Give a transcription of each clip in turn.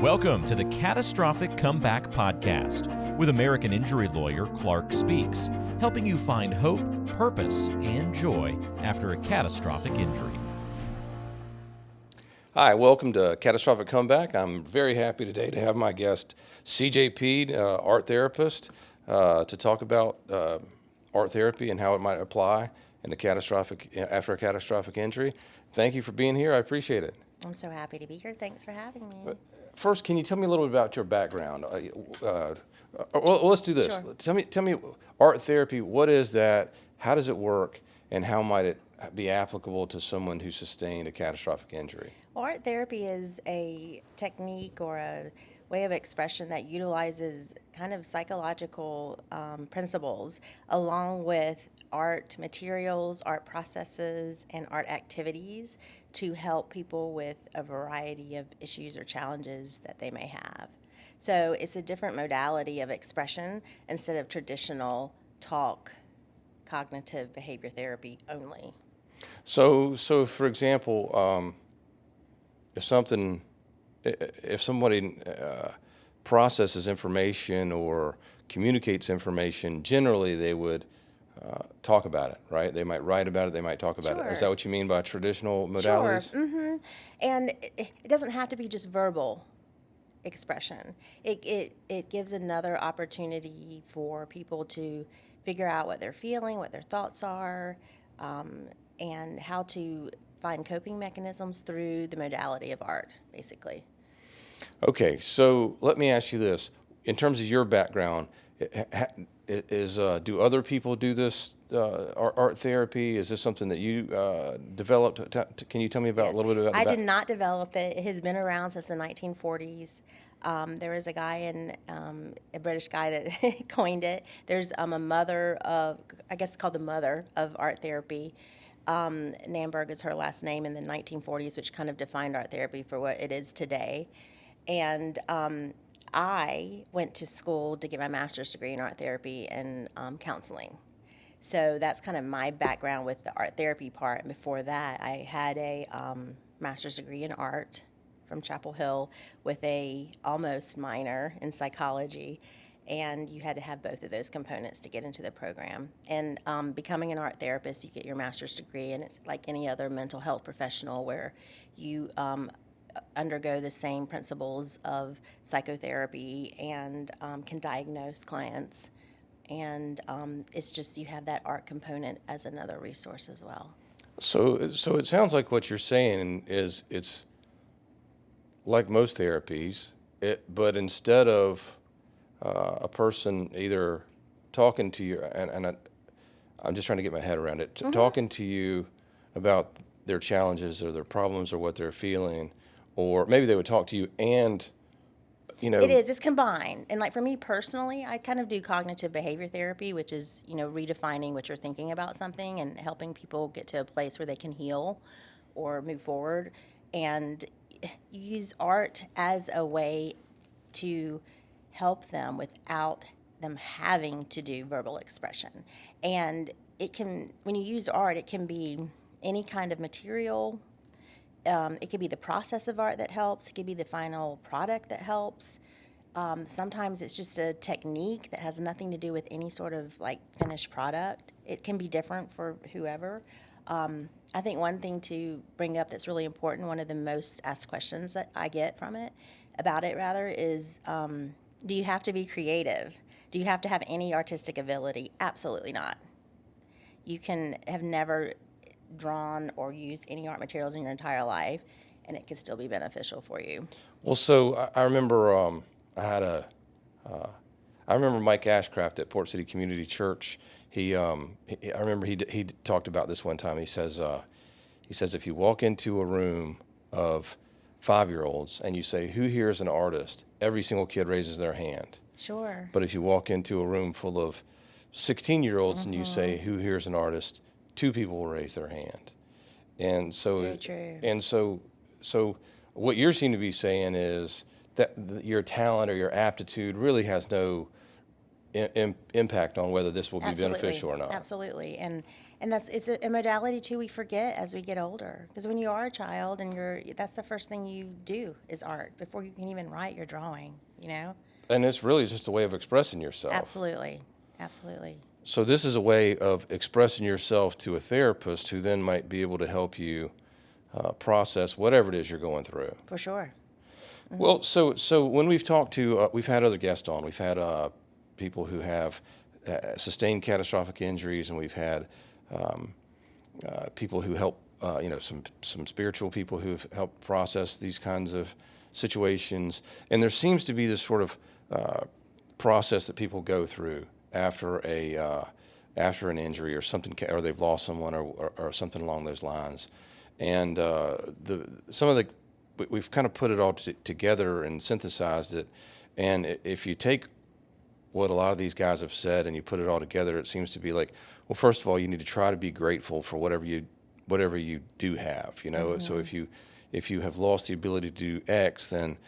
Welcome to the Catastrophic Comeback Podcast with American injury lawyer Clark Speaks, helping you find hope, purpose, and joy after a catastrophic injury. Hi, welcome to Catastrophic Comeback. I'm very happy today to have my guest, CJP, art therapist, to talk about art therapy and how it might apply after a catastrophic injury. Thank you for being here. I appreciate it. I'm so happy to be here. Thanks for having me. First, can you tell me a little bit about your background? Well, let's do this. Sure. Tell me, art therapy. What is that? How does it work? And how might it be applicable to someone who sustained a catastrophic injury? Well, art therapy is a technique or a way of expression that utilizes kind of psychological principles along with art materials, art processes, and art activities to help people with a variety of issues or challenges that they may have. So it's a different modality of expression instead of traditional talk, cognitive behavior therapy only. So for example, if somebody processes information or communicates information, generally they would talk about it, right? They might write about it, they might talk about it. Is that what you mean by traditional modalities? Sure. Mm-hmm. And it doesn't have to be just verbal expression. It gives another opportunity for people to figure out what they're feeling, what their thoughts are, and how to find coping mechanisms through the modality of art, basically. Okay, so let me ask you this. In terms of your background, do other people do this art therapy? Is this something that you developed? Can you tell me about a little bit about that? I did not develop it. It has been around since the 1940s. There was a guy a British guy that coined it. There's a mother of, I guess called the mother of art therapy. Namberg is her last name in the 1940s, which kind of defined art therapy for what it is today. And I went to school to get my master's degree in art therapy and counseling. So that's kind of my background with the art therapy part. And before that, I had a master's degree in art from Chapel Hill with a almost minor in psychology. And you had to have both of those components to get into the program. And becoming an art therapist, you get your master's degree, and it's like any other mental health professional where you undergo the same principles of psychotherapy and can diagnose clients. And it's just you have that art component as another resource as well. So it sounds like what you're saying is it's like most therapies, but instead of a person either talking to you, and I'm just trying to get my head around it, talking to you about their challenges or their problems or what they're feeling, or maybe they would talk to you and, It's combined. And like for me personally, I kind of do cognitive behavior therapy, which is, redefining what you're thinking about something and helping people get to a place where they can heal or move forward, and use art as a way to help them without them having to do verbal expression. And when you use art, it can be any kind of material. It could be the process of art that helps. It could be the final product that helps. Sometimes it's just a technique that has nothing to do with any sort of like finished product. It can be different for whoever. I think one thing to bring up that's really important, one of the most asked questions that I get about it is, do you have to be creative? Do you have to have any artistic ability? Absolutely not. You can have never drawn or used any art materials in your entire life, and it can still be beneficial for you. Well, so I remember I remember Mike Ashcraft at Port City Community Church. I remember he talked about this one time. He says if you walk into a room of 5-year-olds and you say, "Who here is an artist?" every single kid raises their hand. Sure. But if you walk into a room full of 16-year-olds and you say, "Who here is an artist?" 2 people will raise their hand. And so, very true. And so what you seem to be saying is that your talent or your aptitude really has no impact on whether this will be beneficial or not. Absolutely. And And it's a modality too we forget as we get older. Because when you are a child and that's the first thing you do is art. Before you can even write, you're drawing, you know? And it's really just a way of expressing yourself. Absolutely. Absolutely. So this is a way of expressing yourself to a therapist who then might be able to help you process whatever it is you're going through. For sure. Mm-hmm. Well, so when we've talked to, we've had other guests on. We've had people who have sustained catastrophic injuries, and we've had people who help, some spiritual people who've helped process these kinds of situations. And there seems to be this sort of process that people go through after an injury or something, or they've lost someone or something along those lines. And we've kind of put it all together and synthesized it. And if you take what a lot of these guys have said and you put it all together, it seems to be like, well, first of all, you need to try to be grateful for whatever you do have, you know. Mm-hmm. So if you have lost the ability to do X, then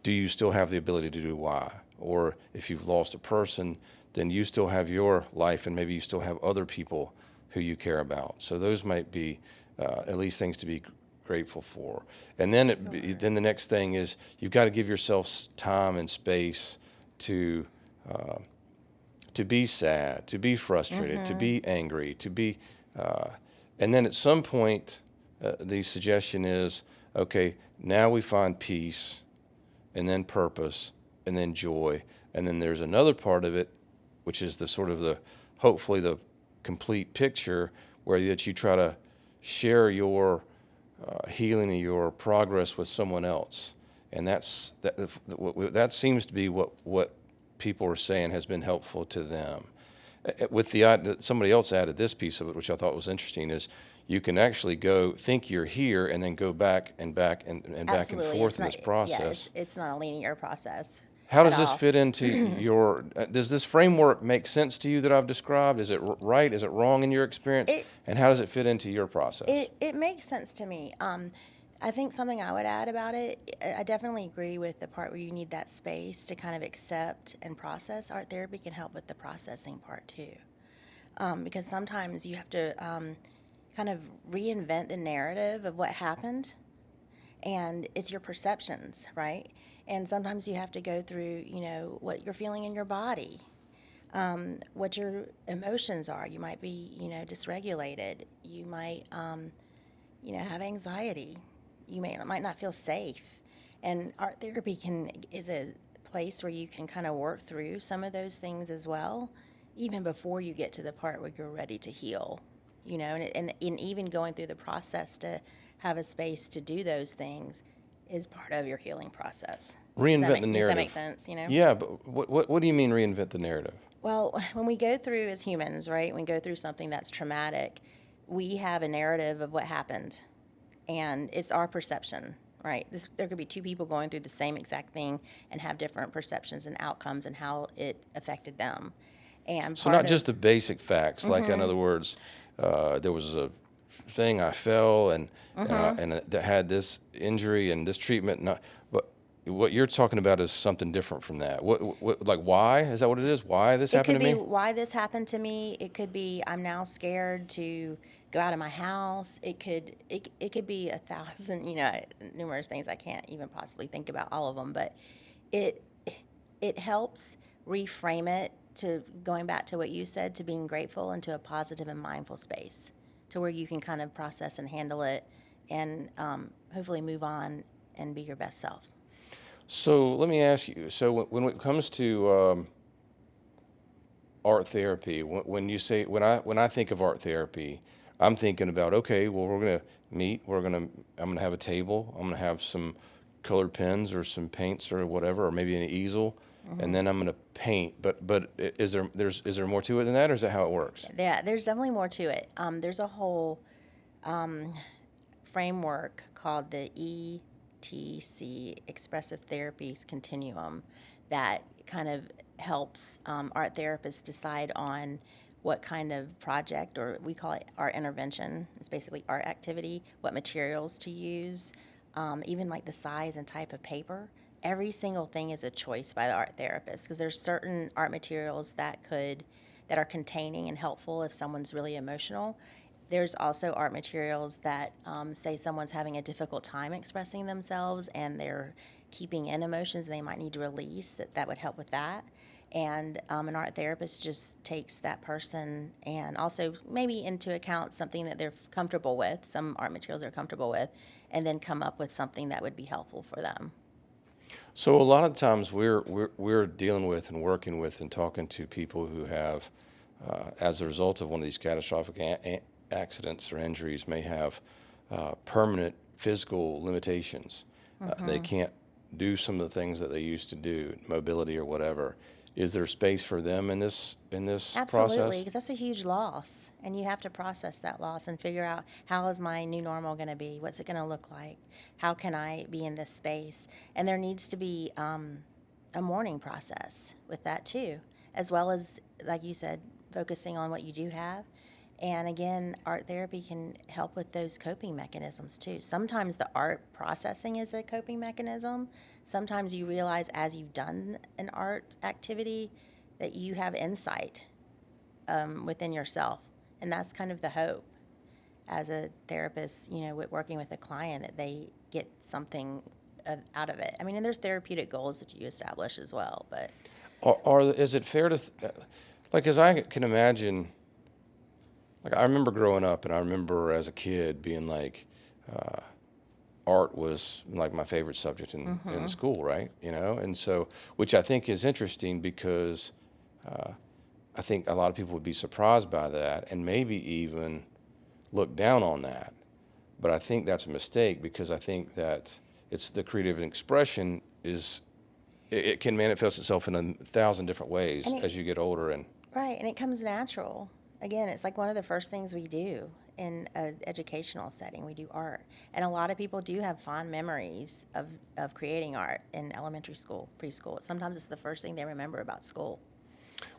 do you still have the ability to do Y? Or if you've lost a person, then you still have your life, and maybe you still have other people who you care about. So those might be at least things to be grateful for. And then then the next thing is you've got to give yourself time and space to be sad, to be frustrated, to be angry, to be, and then at some point, the suggestion is, okay, now we find peace, and then purpose, and then joy, and then there's another part of it, which is hopefully the complete picture, where that you try to share your healing and your progress with someone else, and that seems to be what people are saying has been helpful to them. With somebody else added this piece of it, which I thought was interesting, is you can actually go think you're here and then go back and back and back and forth in this process. Yeah, it's not a linear process. How does this fit into your? Does this framework make sense to you that I've described? Is it right? Is it wrong in your experience? And how does it fit into your process? It makes sense to me. I think something I would add about it, I definitely agree with the part where you need that space to kind of accept and process. Art therapy can help with the processing part too. Because sometimes you have to kind of reinvent the narrative of what happened, and it's your perceptions, right? And sometimes you have to go through, what you're feeling in your body, what your emotions are. You might be, dysregulated. You might, have anxiety. You might not feel safe. And art therapy is a place where you can kind of work through some of those things as well, even before you get to the part where you're ready to heal, and even going through the process to have a space to do those things is part of your healing process. Reinvent the narrative. Does that make sense, Yeah, but what do you mean reinvent the narrative? Well, when we go through as humans, right, when we go through something that's traumatic, we have a narrative of what happened, and it's our perception, right? There could be two people going through the same exact thing and have different perceptions and outcomes and how it affected them. And so not just the basic facts, like in other words, there was a thing, I fell and that had this injury and this treatment. But what you're talking about is something different from that. What like why? Is that what it is? Why this happened to me? It could be why this happened to me. It could be I'm now scared to go out of my house. It could be 1,000, numerous things. I can't even possibly think about all of them. But it helps reframe it to going back to what you said, to being grateful and to a positive and mindful space, to where you can kind of process and handle it and hopefully move on and be your best self. So let me ask you, so when it comes to art therapy, when I think of art therapy, I'm thinking about, okay, well, we're going to meet, I'm going to have a table, I'm going to have some colored pens or some paints or whatever, or maybe an easel, and then I'm going to paint. But is there more to it than that, or is that how it works? Yeah, there's definitely more to it. There's a whole framework called the ETC, Expressive therapies continuum, that kind of helps art therapists decide on what kind of project, or we call it art intervention. It's basically art activity, what materials to use, even like the size and type of paper. Every single thing is a choice by the art therapist, because there's certain art materials that that are containing and helpful if someone's really emotional. There's also art materials that say someone's having a difficult time expressing themselves and they're keeping in emotions they might need to release, that would help with that. And an art therapist just takes that person and also maybe into account something that they're comfortable with, some art materials they're comfortable with, and then come up with something that would be helpful for them. So a lot of times we're dealing with and working with and talking to people who have, as a result of one of these catastrophic accidents or injuries, may have permanent physical limitations. They can't do some of the things that they used to do, mobility or whatever. Is there space for them in this process? Absolutely, because that's a huge loss, and you have to process that loss and figure out, how is my new normal going to be? What's it going to look like? How can I be in this space? And there needs to be a mourning process with that too, as well as, like you said, focusing on what you do have. And again, art therapy can help with those coping mechanisms too. Sometimes the art processing is a coping mechanism. Sometimes you realize as you've done an art activity that you have insight within yourself. And that's kind of the hope as a therapist, working with a client, that they get something out of it. I mean, and there's therapeutic goals that you establish as well. But is it fair to, as I can imagine, I remember growing up, and I remember as a kid being like, art was like my favorite subject in school, right? And so, which I think is interesting because I think a lot of people would be surprised by that and maybe even look down on that. But I think that's a mistake, because I think that it's the creative expression it can manifest itself in 1,000 different ways as you get older. Right, and it comes natural. Again, it's like one of the first things we do in an educational setting. We do art. And a lot of people do have fond memories of creating art in elementary school, preschool. Sometimes it's the first thing they remember about school.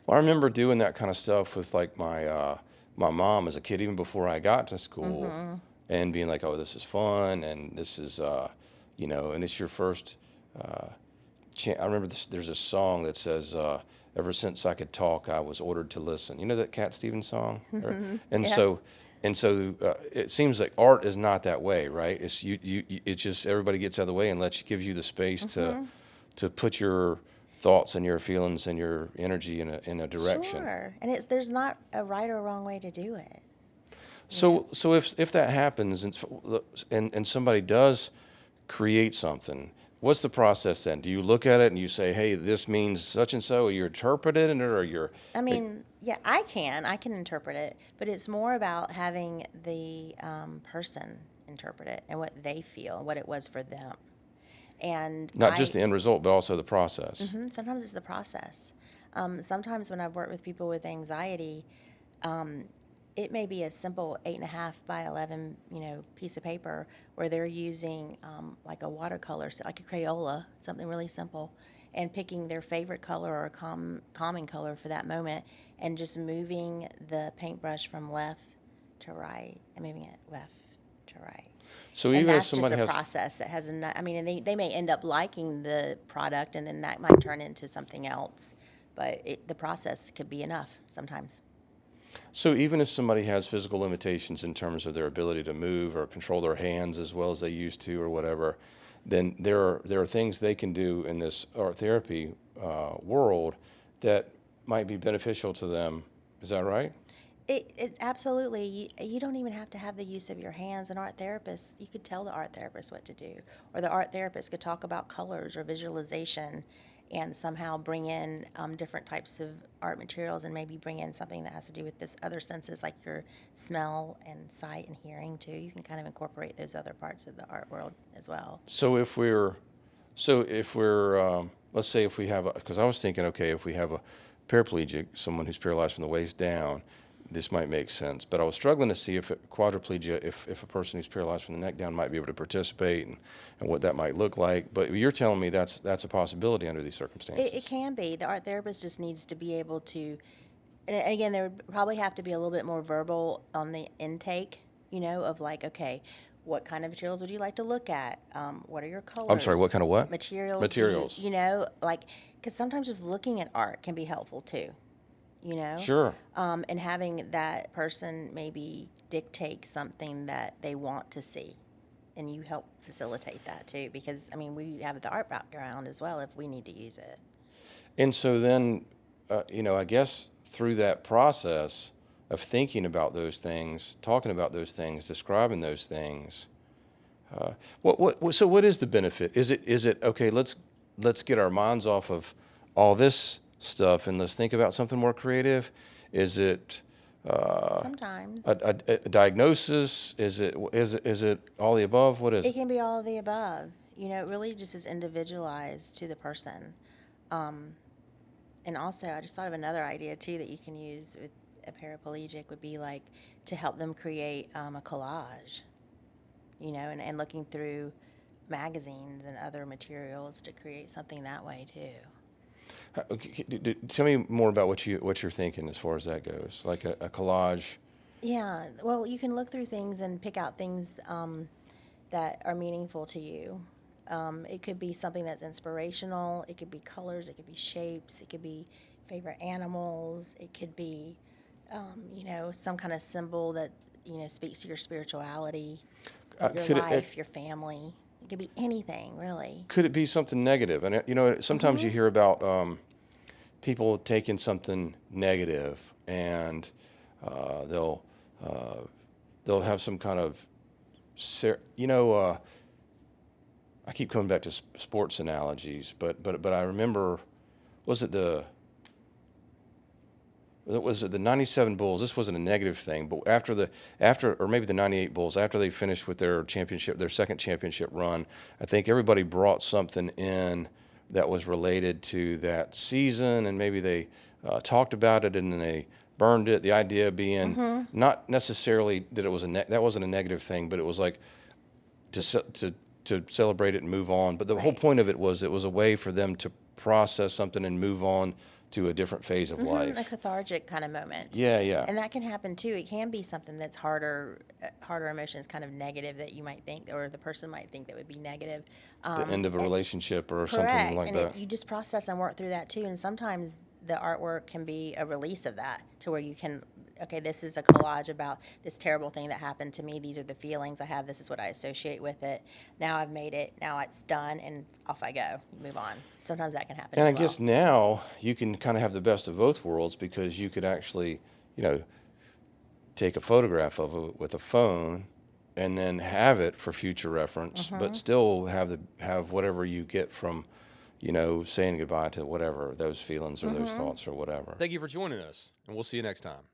Well, I remember doing that kind of stuff with my mom as a kid, even before I got to school, and being like, oh, this is fun, and this is, and it's your first I remember there's a song that says, ever since I could talk, I was ordered to listen. You know that Cat Stevens song? And so it seems like art is not that way, right? It's it's just everybody gets out of the way and gives you the space to put your thoughts and your feelings and your energy in a direction. Sure, and there's not a right or wrong way to do it. So if that happens and somebody does create something, what's the process then? Do you look at it and you say, hey, this means such and so, or you interpret it, or you're... I mean, yeah, I can interpret it, but it's more about having the person interpret it and what they feel and what it was for them. And not just the end result, but also the process. Sometimes it's the process. Sometimes when I've worked with people with anxiety, it may be a simple 8.5 by 11, piece of paper where they're using like a watercolor, like a Crayola, something really simple, and picking their favorite color or a calming color for that moment, and just moving the paintbrush from left to right and moving it left to right. So even if And somebody that's just a process that has and they may end up liking the product, and then that might turn into something else, but the process could be enough sometimes. So even if somebody has physical limitations in terms of their ability to move or control their hands as well as they used to or whatever, then there are things they can do in this art therapy world that might be beneficial to them. Is that right? It's absolutely. You don't even have to have the use of your hands. An art therapist, you could tell the art therapist what to do, or the art therapist could talk about colors or visualization, and somehow bring in different types of art materials, and maybe bring in something that has to do with this other senses, like your smell and sight and hearing too. You can kind of incorporate those other parts of the art world as well. So if we're let's say if we have, because I was thinking, okay, if we have a paraplegic, someone who's paralyzed from the waist down, this might make sense. But I was struggling to see if quadriplegia, if a person who's paralyzed from the neck down might be able to participate, and what that might look like. But you're telling me that's a possibility under these circumstances. It can be. The art therapist just needs to be able to, and again, there would probably have to be a little bit more verbal on the intake, of like, okay, what kind of materials would you like to look at? What are your colors? I'm sorry, what kind of what? Materials. Materials. Because sometimes just looking at art can be helpful too. you know? Sure. And having that person maybe dictate something that they want to see. And you help facilitate that too, because, I mean, we have the art background as well if we need to use it. And so then, I guess through that process of thinking about those things, talking about those things, describing those things, so what is the benefit? Is it okay? Let's get our minds off of all this stuff and let's think about something more creative. Is it Sometimes a diagnosis? Is it all the above? What is it? Can be all of the above. It really just is individualized to the person. And also, I just thought of another idea too that you can use with a paraplegic would be like to help them create a collage. And looking through magazines and other materials to create something that way too. Tell me more about what you're thinking as far as that goes, like a collage. Yeah, well, you can look through things and pick out things that are meaningful to you. It could be something that's inspirational. It could be colors. It could be shapes. It could be favorite animals. It could be, some kind of symbol that, speaks to your spirituality, your life, your family. It could be anything, really. Could it be something negative? And, sometimes you hear about people taking something negative and they'll have some kind of, I keep coming back to sports analogies, but I remember, was it the 97 Bulls? This wasn't a negative thing, but or maybe the 98 Bulls, after they finished with their second championship run, I think everybody brought something in that was related to that season, and maybe they talked about it and then they burned it. The idea being not necessarily that it was that wasn't a negative thing, but it was like to celebrate it and move on. But the whole point of it was a way for them to process something and move on to a different phase of life. A cathartic kind of moment. Yeah, yeah. And that can happen too. It can be something that's harder emotions, kind of negative that you might think, or the person might think that would be negative. The end of a relationship or something like that. You just process and work through that too. And sometimes the artwork can be a release of that, to where you can, okay, this is a collage about this terrible thing that happened to me. These are the feelings I have. This is what I associate with it. Now I've made it. Now it's done, and off I go. Move on. Sometimes that can happen. And I guess now you can kind of have the best of both worlds, because you could actually, take a photograph of it with a phone and then have it for future reference, but still have whatever you get from, saying goodbye to whatever those feelings or those thoughts or whatever. Thank you for joining us, and we'll see you next time.